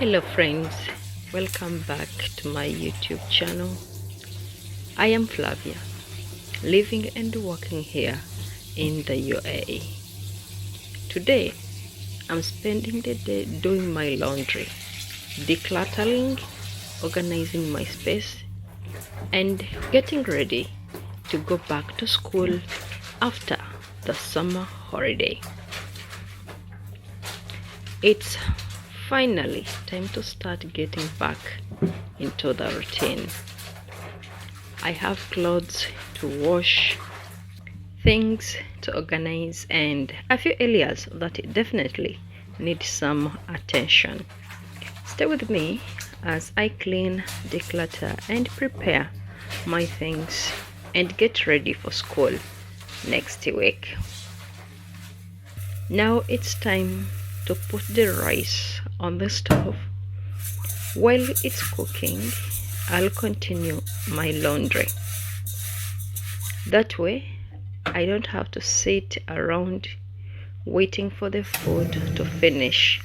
Hello friends, welcome back to my YouTube channel. I am Flavia, living and working here in the UAE. Today, I'm spending the day doing my laundry, decluttering, organizing my space, and getting ready to go back to school after the summer holiday. It's finally time to start getting back into the routine. I have clothes to wash, things to organize, and a few areas that definitely need some attention. Stay with me as I clean, declutter, and prepare my things and get ready for school next week. Now it's time to put the rice on the stove. While it's cooking, I'll continue my laundry. That way, I don't have to sit around waiting for the food to finish.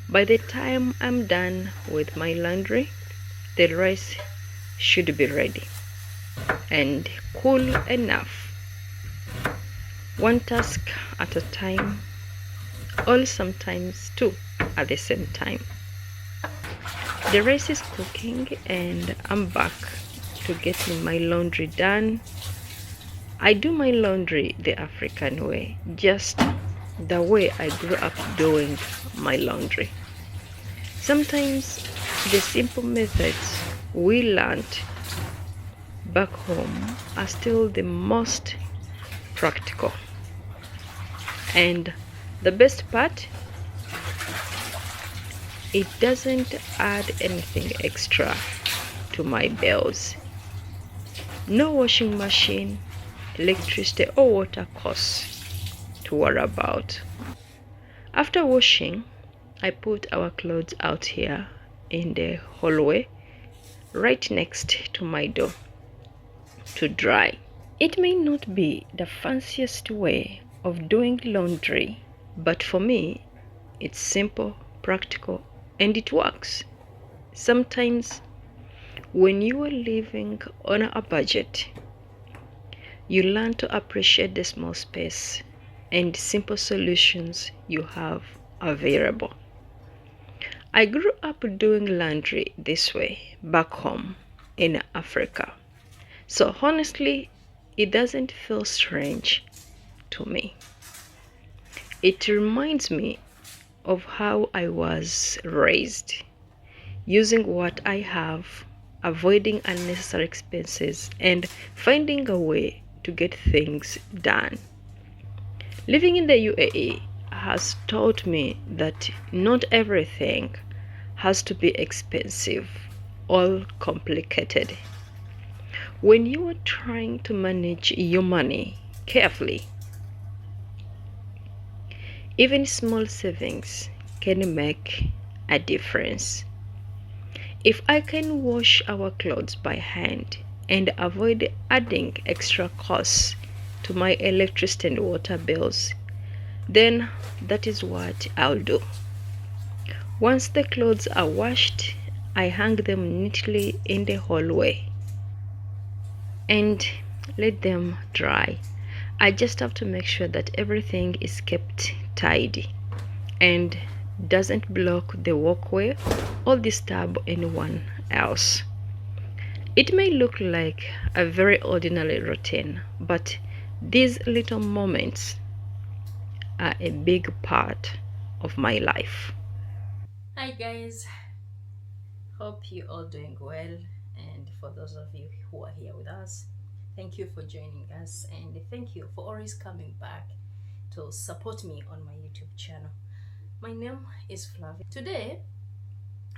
By the time I'm done with my laundry, the rice should be ready and cool enough. One task at a time, or sometimes two at the same time. The rice is cooking and I'm back to getting my laundry done. I do my laundry the African way, just the way I grew up doing my laundry. Sometimes the simple methods we learned back home are still the most practical. And the best part, it doesn't add anything extra to my bills. No washing machine, electricity or water costs to worry about. After washing, I put our clothes out here in the hallway right next to my door to dry. It may not be the fanciest way of doing laundry, but for me, it's simple, practical, and it works. Sometimes, when you are living on a budget, you learn to appreciate the small space and simple solutions you have available. I grew up doing laundry this way back home in Africa. So honestly, it doesn't feel strange to me. It reminds me of how I was raised, using what I have, avoiding unnecessary expenses, and finding a way to get things done. Living in the UAE has taught me that not everything has to be expensive or complicated. When you are trying to manage your money carefully, even small savings can make a difference. If I can wash our clothes by hand and avoid adding extra costs to my electricity and water bills, then that is what I'll do. Once the clothes are washed, I hang them neatly in the hallway and let them dry. I just have to make sure that everything is kept tidy and doesn't block the walkway or disturb anyone else. It may look like a very ordinary routine, but these little moments are a big part of my life. Hi guys, hope you all doing well, and for those of you who are here with us, thank you for joining us and thank you for always coming back to support me on my YouTube channel. My name is Flavia. Today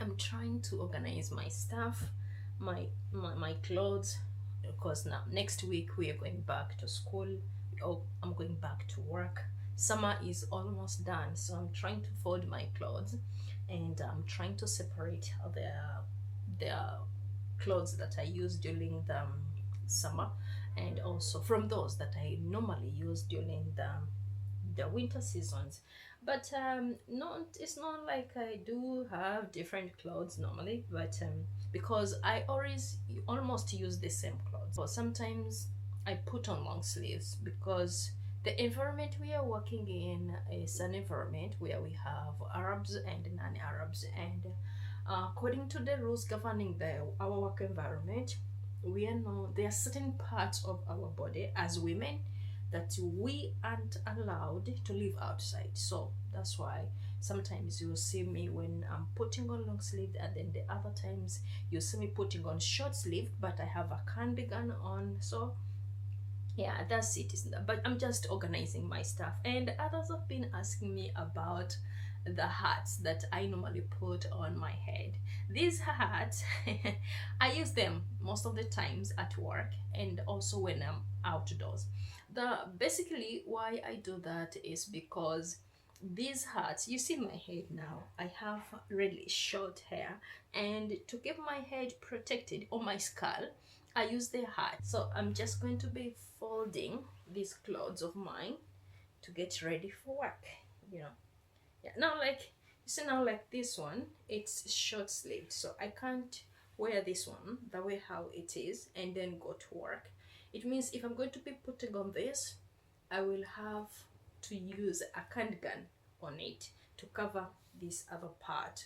I'm trying to organize my stuff, my clothes, because now next week we are going back to school. I'm going back to work. Summer is almost done, so I'm trying to fold my clothes and I'm trying to separate the clothes that I use during the summer and also from those that I normally use during the winter seasons. But not it's not like I do have different clothes normally, but because I always almost use the same clothes. But sometimes I put on long sleeves because the environment we are working in is an environment where we have Arabs and non-Arabs, and according to the rules governing our work environment, we are know there are certain parts of our body as women that we aren't allowed to live outside. So that's why sometimes you'll see me when I'm putting on long sleeve, and then the other times you see me putting on short sleeve, but I have a cardigan on. So yeah, that's it. But I'm just organizing my stuff. And others have been asking me about the hats that I normally put on my head. These hats, I use them most of the times at work and also when I'm outdoors. The basically why I do that is because these hats, you see my head now, I have really short hair, and to keep my head protected or my skull, I use the hat. So I'm just going to be folding these clothes of mine to get ready for work, you know. Yeah, now like you see now, like this one, it's short sleeved, so I can't wear this one the way how it is and then go to work. It means if I'm going to be putting on this, I will have to use a cardigan on it to cover this other part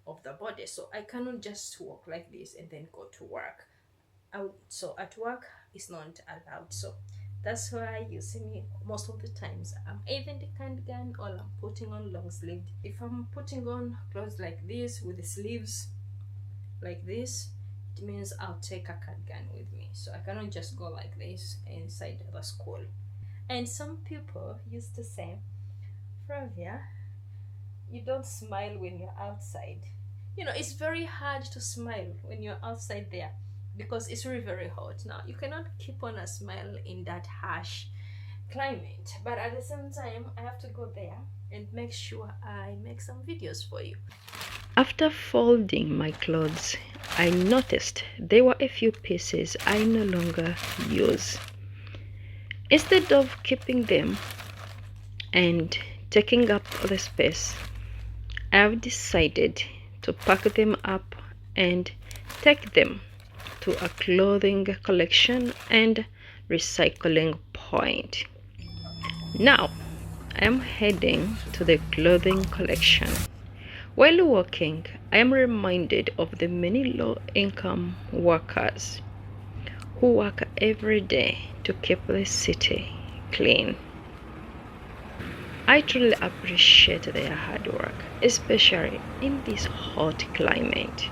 of the body, so I cannot just walk like this and then go to work out. So at work it's not allowed. So that's why you see me most of the times I'm either in the cardigan or I'm putting on long sleeve. If I'm putting on clothes like this with the sleeves like this, it means I'll take a cardigan with me, so I cannot just go like this inside the school. And some people used to say, Flavia, you don't smile when you're outside. You know, it's very hard to smile when you're outside there because it's really very hot. Now, you cannot keep on a smile in that harsh climate, but at the same time, I have to go there and make sure I make some videos for you. After folding my clothes, I noticed there were a few pieces I no longer use. Instead of keeping them and taking up the space, I've decided to pack them up and take them to a clothing collection and recycling point. Now, I'm heading to the clothing collection. While walking, I am reminded of the many low-income workers who work every day to keep the city clean. I truly appreciate their hard work, especially in this hot climate.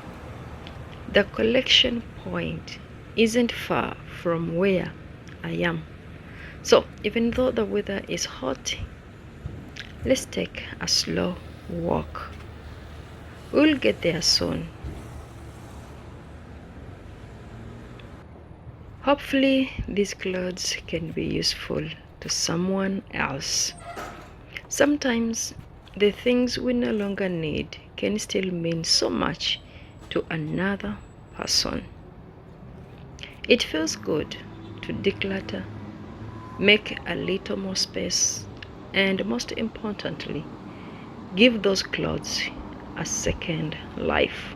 The collection point isn't far from where I am. So, even though the weather is hot, let's take a slow walk. We'll get there soon. Hopefully, these clothes can be useful to someone else. Sometimes, the things we no longer need can still mean so much to another person. It feels good to declutter, make a little more space, and most importantly, give those clothes a second life.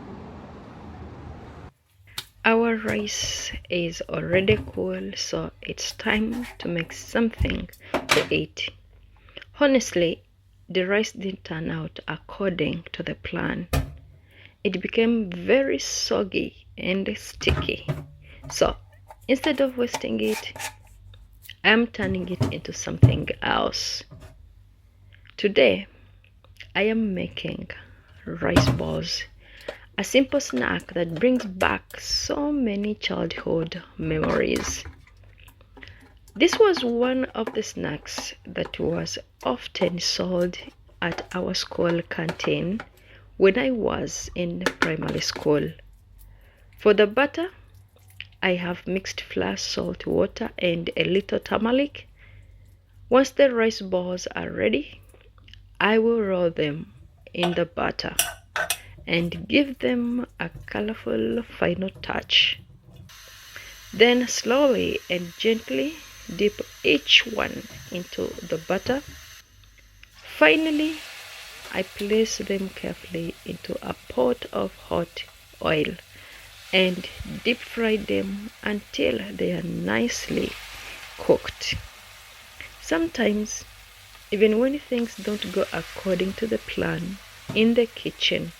Our rice is already cool, so it's time to make something to eat. Honestly, the rice didn't turn out according to the plan. It became very soggy and sticky. So instead of wasting it, I'm turning it into something else. Today, I am making rice balls, a simple snack that brings back so many childhood memories. This was one of the snacks that was often sold at our school canteen when I was in primary school. For the butter, I have mixed flour, salt, water, and a little turmeric. Once the rice balls are ready, I will roll them in the butter and give them a colorful final touch. Then slowly and gently dip each one into the butter Finally, I place them carefully into a pot of hot oil and deep fry them until they are nicely cooked. Sometimes, even when things don't go according to the plan in the kitchen,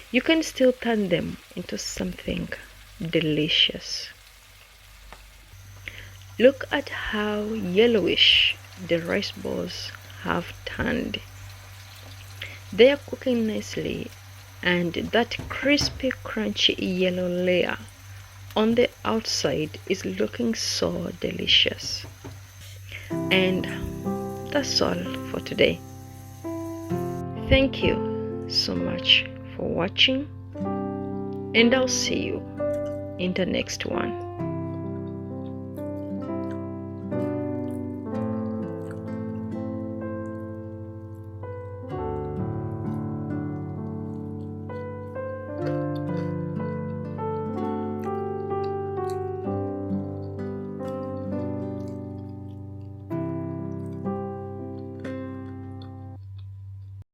you can still turn them into something delicious. Look at how yellowish the rice balls have turned. They are cooking nicely, and that crispy, crunchy yellow layer on the outside is looking so delicious. And that's all for today. Thank you so much for watching, and I'll see you in the next one.